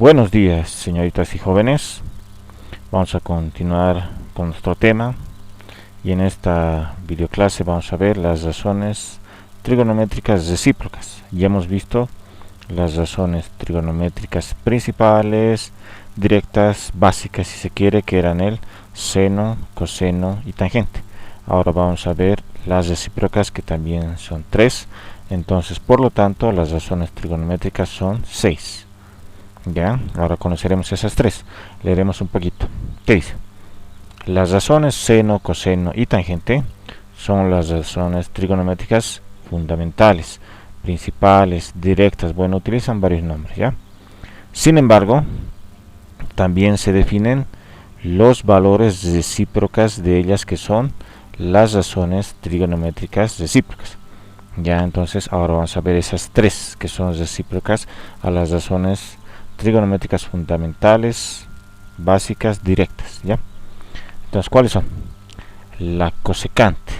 Buenos días, señoritas y jóvenes. Vamos a continuar con nuestro tema y en esta videoclase vamos a ver las razones trigonométricas recíprocas. Ya hemos visto las razones trigonométricas principales, directas, básicas si se quiere, que eran el seno, coseno y tangente. Ahora vamos a ver las recíprocas, que también son 3. Entonces, por lo tanto, las razones trigonométricas son 6. Ya, ahora conoceremos esas 3. Leeremos un poquito. ¿Qué dice? Las razones seno, coseno y tangente son las razones trigonométricas fundamentales, principales, directas. Bueno, utilizan varios nombres, ¿ya? Sin embargo, también se definen los valores recíprocas de ellas, que son las razones trigonométricas recíprocas. Ya, entonces ahora vamos a ver esas 3 que son recíprocas a las razones trigonométricas fundamentales, básicas, directas, ¿ya? Entonces, ¿cuáles son? La cosecante,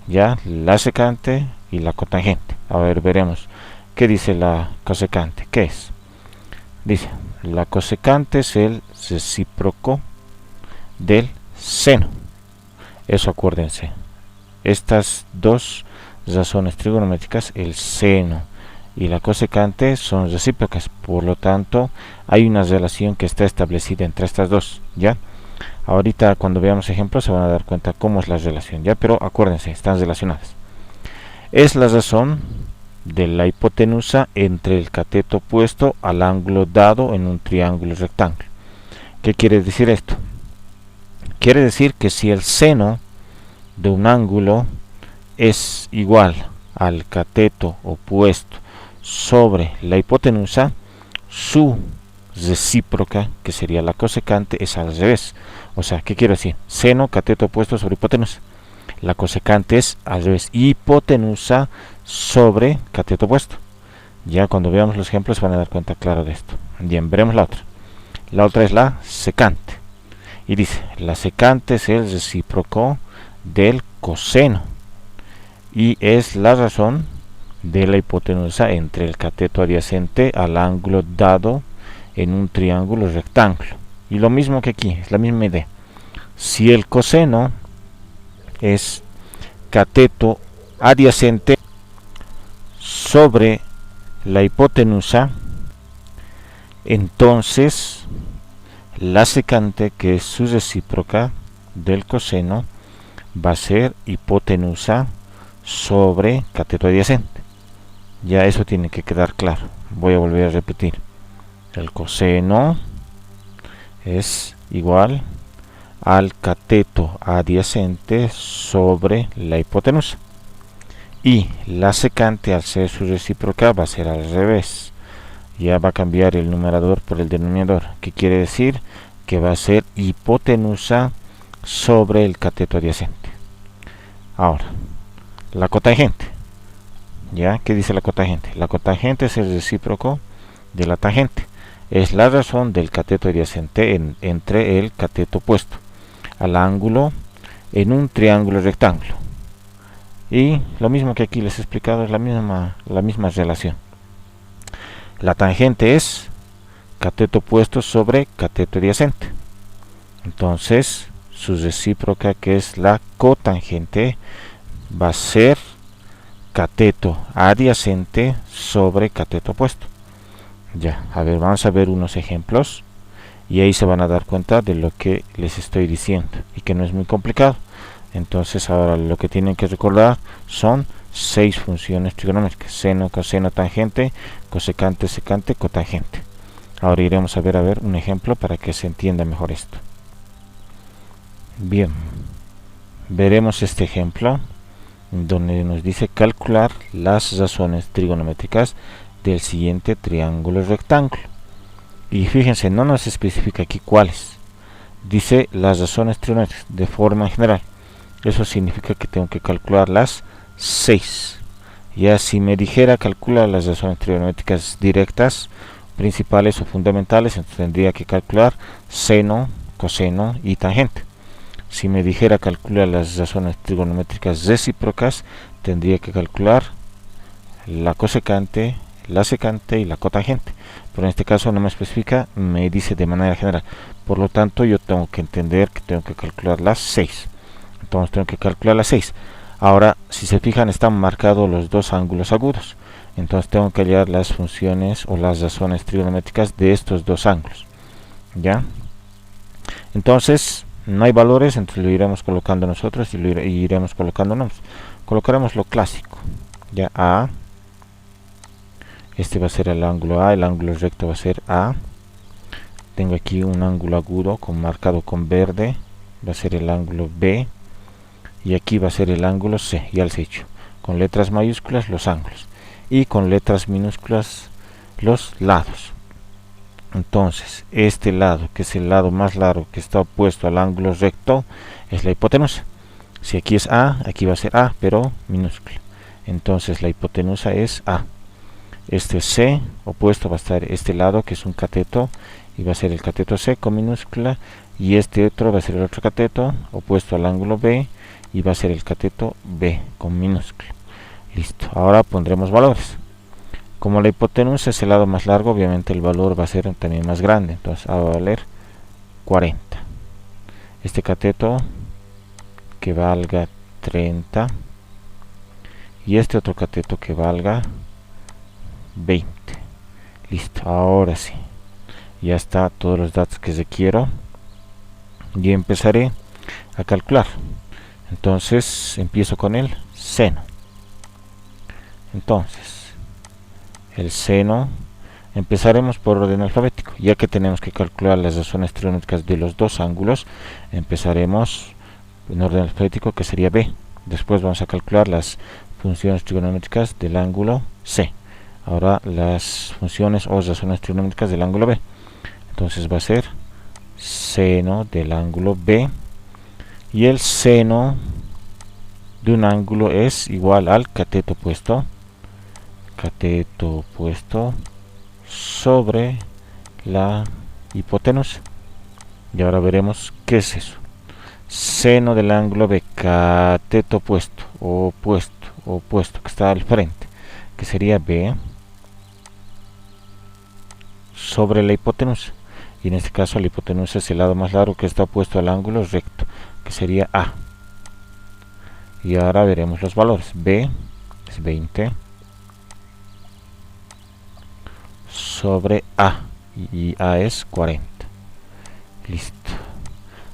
¿ya? La secante y la cotangente. A ver, veremos qué dice la cosecante. ¿Qué es? Dice, la cosecante es el recíproco del seno. Eso acuérdense. Estas dos razones trigonométricas, el seno y la cosecante, son recíprocas, por lo tanto hay una relación que está establecida entre estas dos, ¿ya? Ahorita cuando veamos ejemplos se van a dar cuenta cómo es la relación, ¿ya? Pero acuérdense, están relacionadas. Es la razón de la hipotenusa entre el cateto opuesto al ángulo dado en un triángulo rectángulo. ¿Qué quiere decir esto? Quiere decir que si el seno de un ángulo es igual al cateto opuesto sobre la hipotenusa, su recíproca, que sería la cosecante, es al revés. O sea, ¿qué quiero decir? Seno, cateto opuesto sobre hipotenusa. La cosecante es al revés, hipotenusa sobre cateto opuesto. Ya cuando veamos los ejemplos se van a dar cuenta claro de esto. Bien, veremos la otra. La otra es la secante. Y dice, la secante es el recíproco del coseno y es la razón de la hipotenusa entre el cateto adyacente al ángulo dado en un triángulo rectángulo. Y lo mismo que aquí, es la misma idea. Si el coseno es cateto adyacente sobre la hipotenusa, entonces la secante, que es su recíproca del coseno, va a ser hipotenusa sobre cateto adyacente. Ya eso tiene que quedar claro. Voy a volver a repetir. El coseno es igual al cateto adyacente sobre la hipotenusa. Y la secante, al ser su recíproca, va a ser al revés. Ya va a cambiar el numerador por el denominador. ¿Qué quiere decir? Que va a ser hipotenusa sobre el cateto adyacente. Ahora, la cotangente. ¿Ya? ¿Qué dice la cotangente? La cotangente es el recíproco de la tangente. Es la razón del cateto adyacente entre el cateto opuesto al ángulo en un triángulo rectángulo. Y lo mismo que aquí les he explicado, es la misma relación. La tangente es cateto opuesto sobre cateto adyacente. Entonces, su recíproca, que es la cotangente, va a ser cateto adyacente sobre cateto opuesto. Ya, a ver, vamos a ver unos ejemplos y ahí se van a dar cuenta de lo que les estoy diciendo y que no es muy complicado. Entonces ahora lo que tienen que recordar son 6 funciones trigonométricas: seno, coseno, tangente, cosecante, secante, cotangente. Ahora iremos a ver un ejemplo para que se entienda mejor esto. Bien, veremos este ejemplo donde nos dice calcular las razones trigonométricas del siguiente triángulo rectángulo. Y fíjense, no nos especifica aquí cuáles. Dice las razones trigonométricas de forma general. Eso significa que tengo que calcular las 6. Ya si me dijera calcula las razones trigonométricas directas, principales o fundamentales, entonces tendría que calcular seno, coseno y tangente. Si me dijera calcular las razones trigonométricas recíprocas, tendría que calcular la cosecante, la secante y la cotangente, pero en este caso no me especifica, me dice de manera general. Por lo tanto, yo tengo que entender que tengo que calcular las 6. Entonces tengo que calcular las 6. Ahora, si se fijan, están marcados los dos ángulos agudos. Entonces tengo que hallar las funciones o las razones trigonométricas de estos dos ángulos. ¿Ya? Entonces, no hay valores, entonces lo iremos colocando nosotros y iremos colocándonos. Colocaremos lo clásico. Ya, A. Este va a ser el ángulo A, el ángulo recto va a ser A. Tengo aquí un ángulo agudo marcado con verde, va a ser el ángulo B. Y aquí va a ser el ángulo C, ya les he dicho. Con letras mayúsculas los ángulos y con letras minúsculas los lados. Entonces, este lado, que es el lado más largo que está opuesto al ángulo recto, es la hipotenusa. Si aquí es A, aquí va a ser A, pero minúscula. Entonces la hipotenusa es A. Este C opuesto va a estar este lado, que es un cateto, y va a ser el cateto C con minúscula, y este otro va a ser el otro cateto opuesto al ángulo B, y va a ser el cateto B con minúscula. Listo, ahora pondremos valores. Como la hipotenusa es el lado más largo, obviamente el valor va a ser también más grande, entonces va a valer 40. Este cateto que valga 30 y este otro cateto que valga 20. Listo, ahora sí, ya está todos los datos que requiero y empezaré a calcular. Entonces empiezo con el seno. Entonces el seno, empezaremos por orden alfabético, ya que tenemos que calcular las razones trigonométricas de los dos ángulos. Empezaremos en orden alfabético, que sería B. Después vamos a calcular las funciones trigonométricas del ángulo C. Ahora las funciones o razones trigonométricas del ángulo B. Entonces va a ser seno del ángulo B, y el seno de un ángulo es igual al cateto opuesto sobre la hipotenusa. Y ahora veremos qué es eso. Seno del ángulo B, cateto opuesto, que está al frente, que sería B, sobre la hipotenusa. Y en este caso la hipotenusa es el lado más largo que está opuesto al ángulo recto, que sería A. Y ahora veremos los valores. B es 20 sobre A, y A es 40. Listo.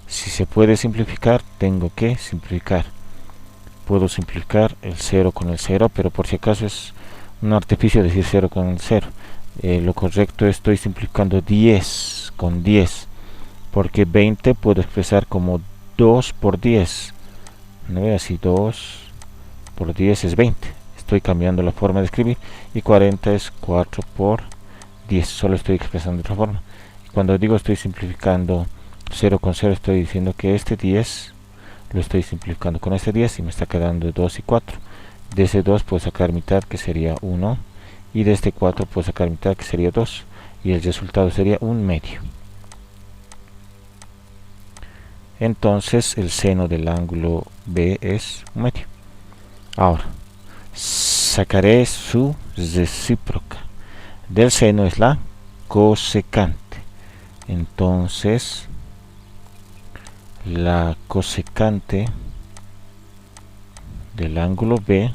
Si se puede simplificar, tengo que simplificar. Puedo simplificar el 0 con el 0, pero por si acaso es un artificio decir 0 con el 0. Lo correcto, estoy simplificando 10 con 10, porque 20 puedo expresar como 2 por 10. No veo así, 2 por 10 es 20. Estoy cambiando la forma de escribir. Y 40 es 4 por 10. Solo estoy expresando de otra forma. Y cuando digo estoy simplificando 0 con 0, estoy diciendo que este 10 lo estoy simplificando con este 10 y me está quedando 2 y 4. De ese 2 puedo sacar mitad, que sería 1. Y de este 4 puedo sacar mitad, que sería 2. Y el resultado sería un medio. Entonces el seno del ángulo B es un medio. Ahora sacaré su recíproca. Del seno es la cosecante. Entonces la cosecante del ángulo B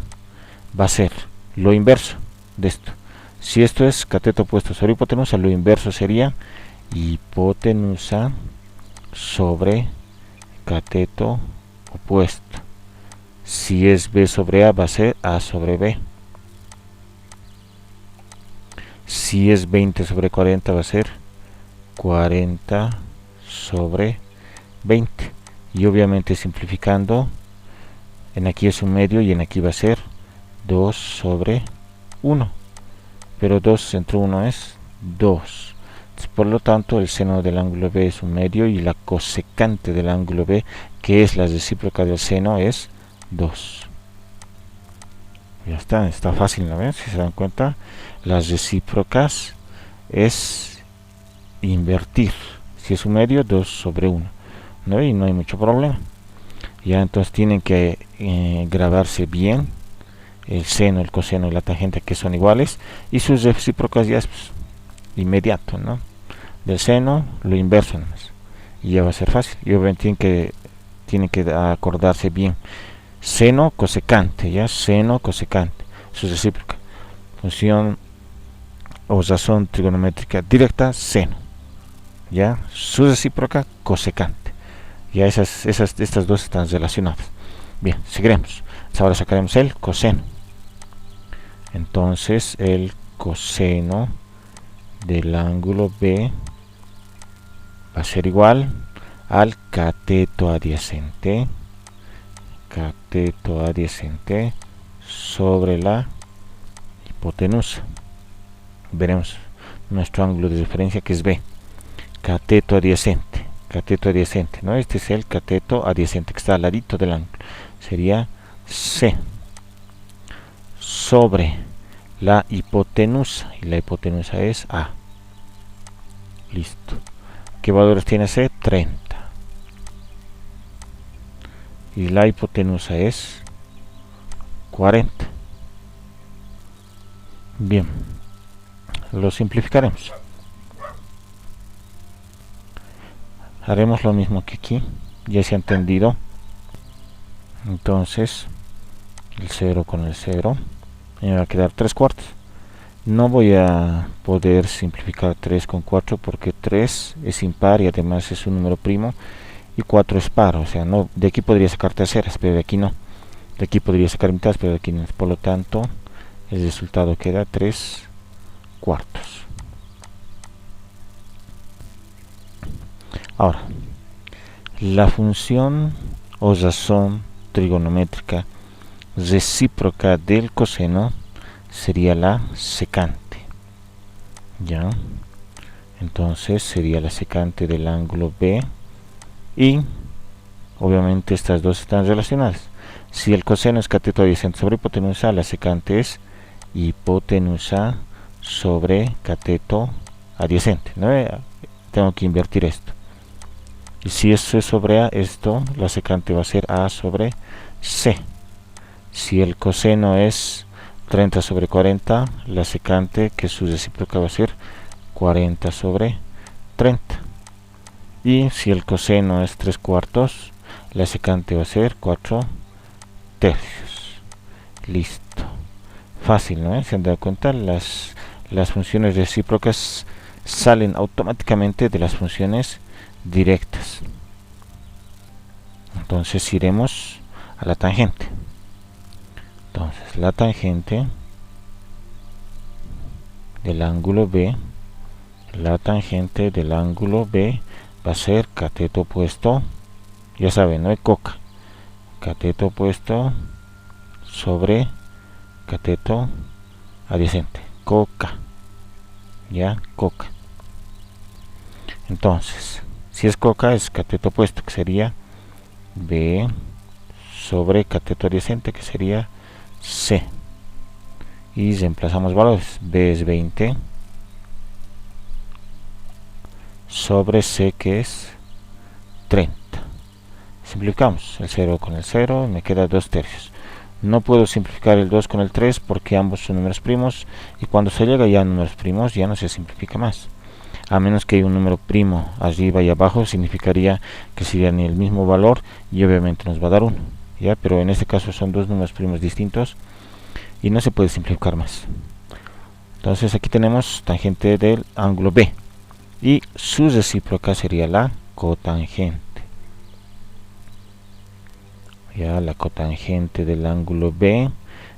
va a ser lo inverso de esto. Si esto es cateto opuesto sobre hipotenusa, lo inverso sería hipotenusa sobre cateto opuesto. Si es B sobre A, va a ser A sobre B. Si es 20 sobre 40, va a ser 40 sobre 20. Y obviamente simplificando, en aquí es un medio y en aquí va a ser 2 sobre 1. Pero 2 entre 1 es 2. Por lo tanto, el seno del ángulo B es un medio y la cosecante del ángulo B, que es la recíproca del seno, es 2. Ya está fácil, ¿no ven? Si se dan cuenta, las recíprocas es invertir. Si es un medio, 2 sobre 1. ¿No? Y no hay mucho problema. Ya entonces tienen que grabarse bien el seno, el coseno y la tangente que son iguales, y sus recíprocas ya es pues, inmediato, ¿no? Del seno lo inverso nomás, y ya va a ser fácil. Y obviamente tienen que acordarse bien, seno cosecante, ya, seno cosecante, su recíproca, función o razón trigonométrica directa, seno, ya, su recíproca cosecante, ya estas dos están relacionadas. Bien, seguiremos. Ahora sacaremos el coseno. Entonces el coseno del ángulo B va a ser igual al cateto adyacente sobre la hipotenusa. Veremos nuestro ángulo de referencia, que es B. Cateto adyacente, ¿no? Este es el cateto adyacente que está al ladito del ángulo, sería C sobre la hipotenusa, y la hipotenusa es A. Listo. ¿Qué valores tiene C? 30. Y la hipotenusa es 40. Bien, lo simplificaremos. Haremos lo mismo que aquí, ya se ha entendido. Entonces el 0 con el 0 me va a quedar 3/4. No voy a poder simplificar 3 con 4 porque 3 es impar y además es un número primo, y 4 es par, o sea, no, de aquí podría sacar terceras, pero de aquí no. De aquí podría sacar mitades, pero de aquí no. Por lo tanto, el resultado queda 3/4. Ahora, la función o razón trigonométrica recíproca del coseno sería la secante, ya. Entonces sería la secante del ángulo B, y obviamente estas dos están relacionadas. Si el coseno es cateto adyacente sobre hipotenusa, la secante es hipotenusa sobre cateto adyacente, ¿no? Tengo que invertir esto. Y si eso es sobre A, la secante va a ser A sobre C. Si el coseno es 30 sobre 40, la secante, que su recíproca, va a ser 40 sobre 30. Y si el coseno es 3/4, la secante va a ser 4/3. Listo. Fácil, ¿no? ¿Se han dado cuenta? Las funciones recíprocas salen automáticamente de las funciones directas. Entonces iremos a la tangente. Entonces la tangente del ángulo B, va a ser cateto opuesto, ya saben, no hay coca, cateto opuesto sobre cateto adyacente, coca, ya, coca. Entonces, si es coca, es cateto opuesto, que sería B sobre cateto adyacente, que sería C. Y reemplazamos valores. B es 20 sobre C, que es 30. Simplificamos el 0 con el 0, me queda 2/3. No puedo simplificar el 2 con el 3 porque ambos son números primos, y cuando se llega ya a números primos ya no se simplifica más. A menos que haya un número primo arriba y abajo, significaría que serían el mismo valor y obviamente nos va a dar 1. ¿Ya? Pero en este caso son dos números primos distintos y no se puede simplificar más. Entonces aquí tenemos tangente del ángulo B, y su recíproca sería la cotangente. Ya, la cotangente del ángulo B,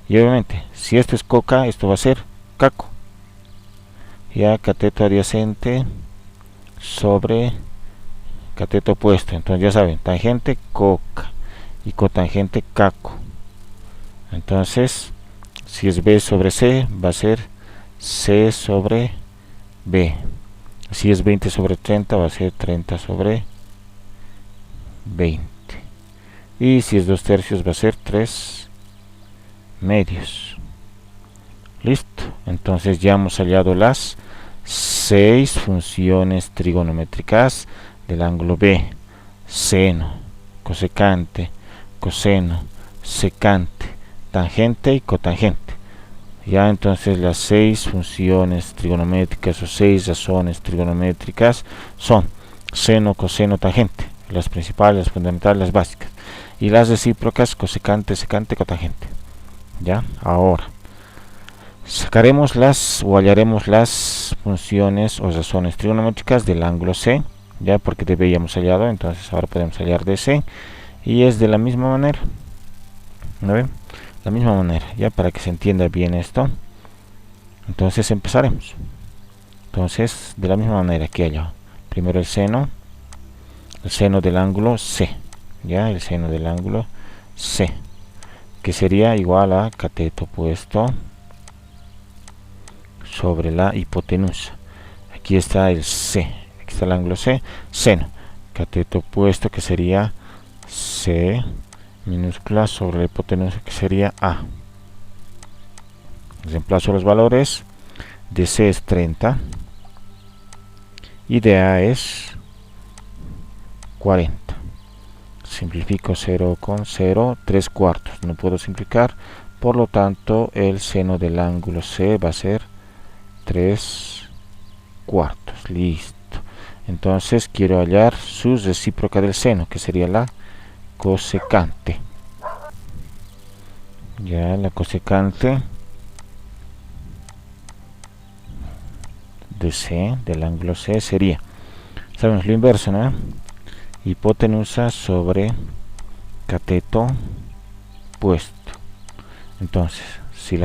y obviamente si esto es coca, esto va a ser caco. Ya, cateto adyacente sobre cateto opuesto. Entonces ya saben, tangente coca y cotangente caco. Entonces, si es B sobre C, va a ser C sobre B. Si es 20 sobre 30, va a ser 30 sobre 20. Y si es 2/3, va a ser 3 medios. Listo. Entonces ya hemos hallado las 6 funciones trigonométricas del ángulo B: seno, cosecante, coseno, secante, tangente y cotangente. Ya, entonces las 6 funciones trigonométricas o 6 razones trigonométricas son seno, coseno, tangente, las principales, las fundamentales, las básicas, y las recíprocas cosecante, secante, cotangente. Ya, ahora sacaremos o hallaremos las funciones o razones trigonométricas del ángulo C, ya, porque D habíamos hallado, entonces ahora podemos hallar de C, y es de la misma manera, ¿no ven? La misma manera, ya, para que se entienda bien esto. Entonces empezaremos. Entonces, de la misma manera que haya primero el seno del ángulo C, ya, el seno del ángulo C, que sería igual a cateto opuesto sobre la hipotenusa. Aquí está el C, aquí está el ángulo C, seno, cateto opuesto, que sería C minúscula sobre la hipotenusa, que sería A. Reemplazo los valores. De C es 30 y de A es 40. Simplifico 0 con 0, 3 cuartos. No puedo simplificar, por lo tanto el seno del ángulo C va a ser 3 cuartos. Listo. Entonces quiero hallar su recíproca del seno, que sería la cosecante. Ya, la cosecante de C, del ángulo C, sería, sabemos lo inverso, ¿no? Hipotenusa sobre cateto opuesto. Entonces, si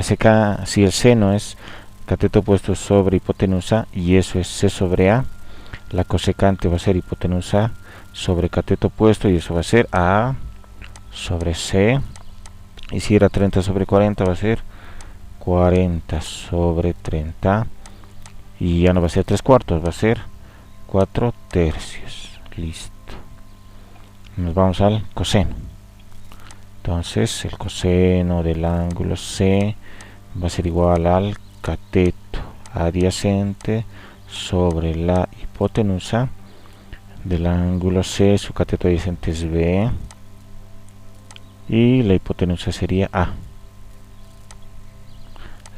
el seno es cateto opuesto sobre hipotenusa y eso es C sobre A, la cosecante va a ser hipotenusa sobre cateto opuesto y eso va a ser A sobre C. Y si era 30 sobre 40 va a ser 40 sobre 30. Y ya no va a ser 3 cuartos, va a ser 4 tercios. Listo. Nos vamos al coseno. Entonces el coseno del ángulo C va a ser igual al cateto adyacente sobre la hipotenusa del ángulo C. Su cateto adyacente es B y la hipotenusa sería A.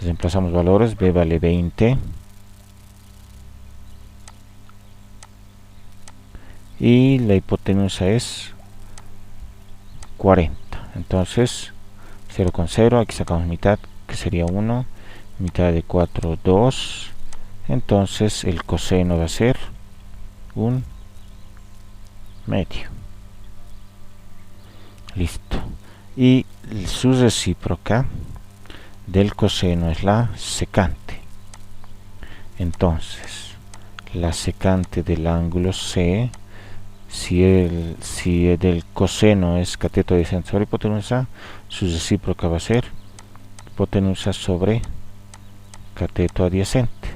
Reemplazamos valores. B vale 20 y la hipotenusa es 40. Entonces 0 con 0, aquí sacamos mitad, que sería 1, mitad de 4, 2. Entonces el coseno va a ser un medio. Listo. Y su recíproca del coseno es la secante. Entonces la secante del ángulo C, si del coseno es cateto adyacente sobre hipotenusa, su recíproca va a ser hipotenusa sobre cateto adyacente.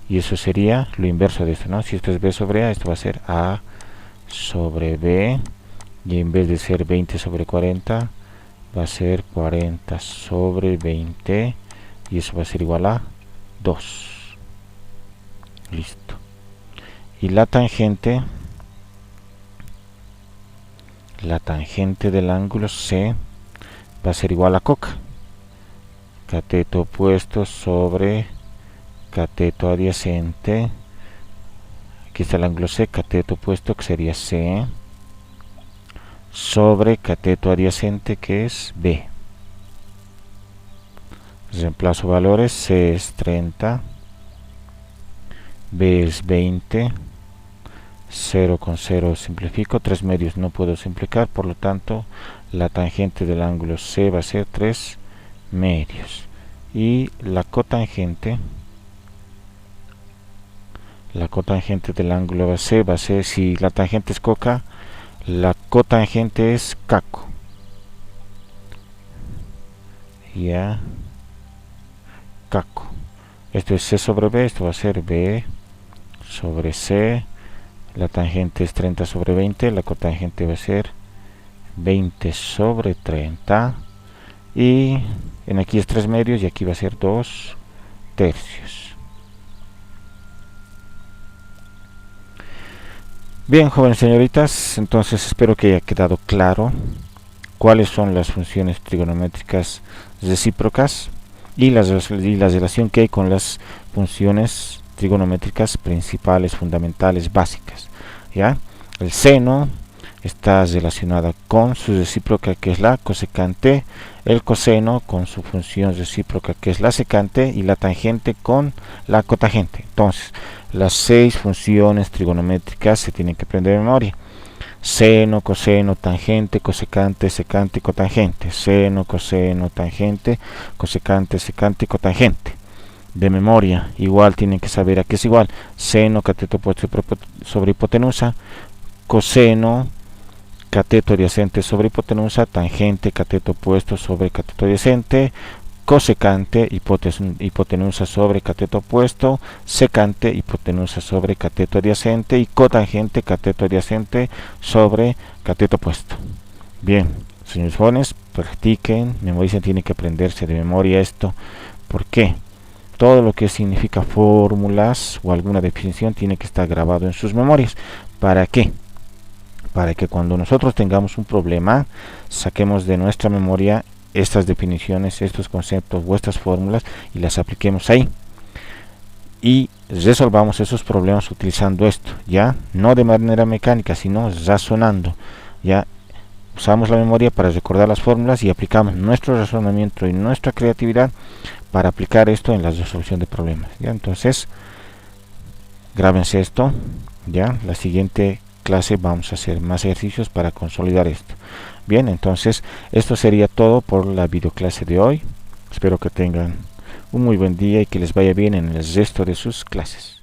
Y eso sería lo inverso de esto, ¿no? Si esto es B sobre A, esto va a ser A sobre B. Y en vez de ser 20 sobre 40, va a ser 40 sobre 20. Y eso va a ser igual a 2. Listo. Y la tangente del ángulo C va a ser igual a coca. Cateto opuesto sobre cateto adyacente. Aquí está el ángulo C, cateto opuesto, que sería C, sobre cateto adyacente, que es B. Reemplazo valores. C es 30, B es 20, 0 con 0 simplifico, 3 medios no puedo simplificar, por lo tanto la tangente del ángulo C va a ser 3 medios. Y la cotangente del ángulo C va a ser, si la tangente es coca, la cotangente es caco. Ya, caco. Esto es C sobre B, esto va a ser B sobre C. La tangente es 30 sobre 20, la cotangente va a ser 20 sobre 30. Y en aquí es 3 medios y aquí va a ser 2 tercios. Bien, jóvenes señoritas, entonces espero que haya quedado claro cuáles son las funciones trigonométricas recíprocas y la relación que hay con las funciones trigonométricas principales, fundamentales, básicas. ¿Ya? El seno está relacionada con su recíproca, que es la cosecante, el coseno con su función recíproca, que es la secante, y la tangente con la cotangente. Entonces, las 6 funciones trigonométricas se tienen que aprender de memoria: seno, coseno, tangente, cosecante, secante, cotangente. Seno, coseno, tangente, cosecante, secante, cotangente. De memoria, igual tienen que saber a qué es igual: seno, cateto opuesto sobre hipotenusa; coseno, cateto adyacente sobre hipotenusa; tangente, cateto opuesto sobre cateto adyacente; cosecante, hipotenusa sobre cateto opuesto; secante, hipotenusa sobre cateto adyacente; y cotangente, cateto adyacente sobre cateto opuesto. Bien, señores jóvenes, practiquen, memoricen, tienen que aprenderse de memoria esto. ¿Por qué? Todo lo que significa fórmulas o alguna definición tiene que estar grabado en sus memorias. ¿Para qué? Para que cuando nosotros tengamos un problema, saquemos de nuestra memoria estas definiciones, estos conceptos, vuestras fórmulas, y las apliquemos ahí. Y resolvamos esos problemas utilizando esto, ya no de manera mecánica, sino razonando. Ya usamos la memoria para recordar las fórmulas y aplicamos nuestro razonamiento y nuestra creatividad para aplicar esto en la resolución de problemas. ¿Ya? Entonces, grábense esto. Ya, la siguiente clase vamos a hacer más ejercicios para consolidar esto. Bien, entonces esto sería todo por la videoclase de hoy. Espero que tengan un muy buen día y que les vaya bien en el resto de sus clases.